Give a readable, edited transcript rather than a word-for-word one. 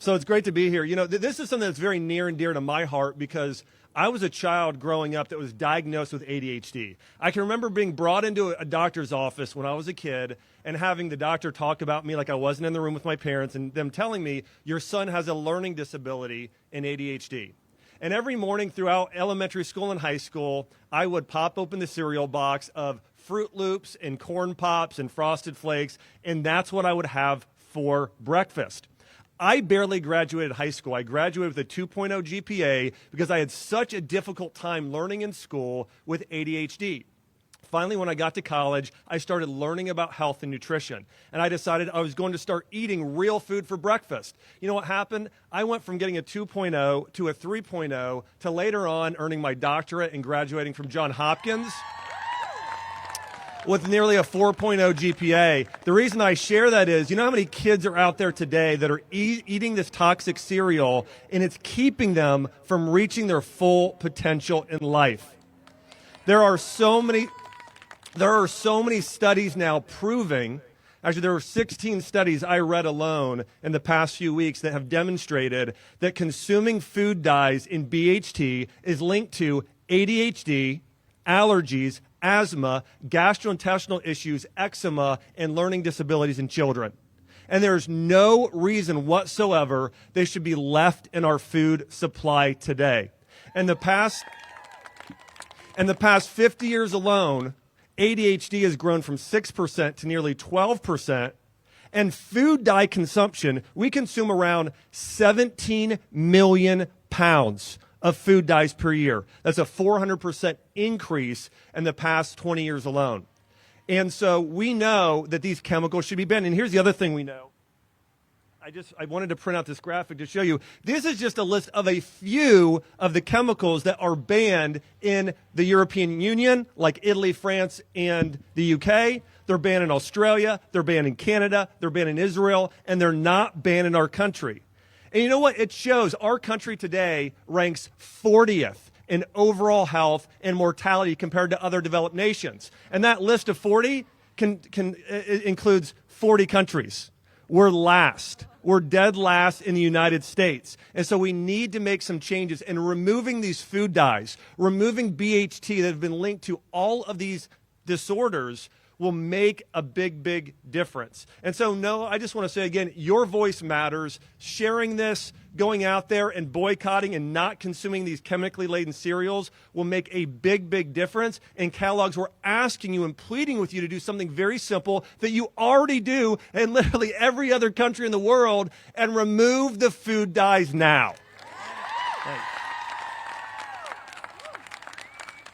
So it's great to be here. You know, this is something that's very near and dear to my heart because I was a child growing up that was diagnosed with ADHD. I can remember being brought into a doctor's office when I was a kid and having the doctor talk about me like I wasn't in the room with my parents and them telling me, your son has a learning disability in ADHD. And every morning throughout elementary school and high school, I would pop open the cereal box of Fruit Loops and Corn Pops and Frosted Flakes, and that's what I would have for breakfast. I barely graduated high school. I graduated with a 2.0 GPA because I had such a difficult time learning in school with ADHD. Finally, when I got to college, I started learning about health and nutrition. And I decided I was going to start eating real food for breakfast. You know what happened? I went from getting a 2.0 to a 3.0 to later on earning my doctorate and graduating from Johns Hopkins with nearly a 4.0 GPA. The reason I share that is, you know how many kids are out there today that are eating this toxic cereal, and it's keeping them from reaching their full potential in life. There are so many studies now proving, actually there were 16 studies I read alone in the past few weeks that have demonstrated that consuming food dyes in BHT is linked to ADHD, allergies, asthma, gastrointestinal issues, eczema, and learning disabilities in children. And there's no reason whatsoever they should be left in our food supply today. In the past 50 years alone, ADHD has grown from 6% to nearly 12%. And food dye consumption, we consume around 17 million pounds of food dyes per year. That's a 400% increase in the past 20 years alone. And so we know that these chemicals should be banned. And here's the other thing we know. I wanted to print out this graphic to show you. This is just a list of a few of the chemicals that are banned in the European Union, like Italy, France, and the UK. They're banned in Australia. They're banned in Canada. They're banned in Israel. And they're not banned in our country. And you know what? It shows our country today ranks 40th in overall health and mortality compared to other developed nations. And that list of 40 includes 40 countries. We're last. We're dead last in the United States. And so we need to make some changes in removing these food dyes, removing BHT that have been linked to all of these disorders will make a big, big difference. And so, no, I just want to say again, your voice matters. Sharing this, going out there and boycotting and not consuming these chemically laden cereals will make a big, big difference. And Kellogg's, we're asking you and pleading with you to do something very simple that you already do in literally every other country in the world and remove the food dyes now. Thanks.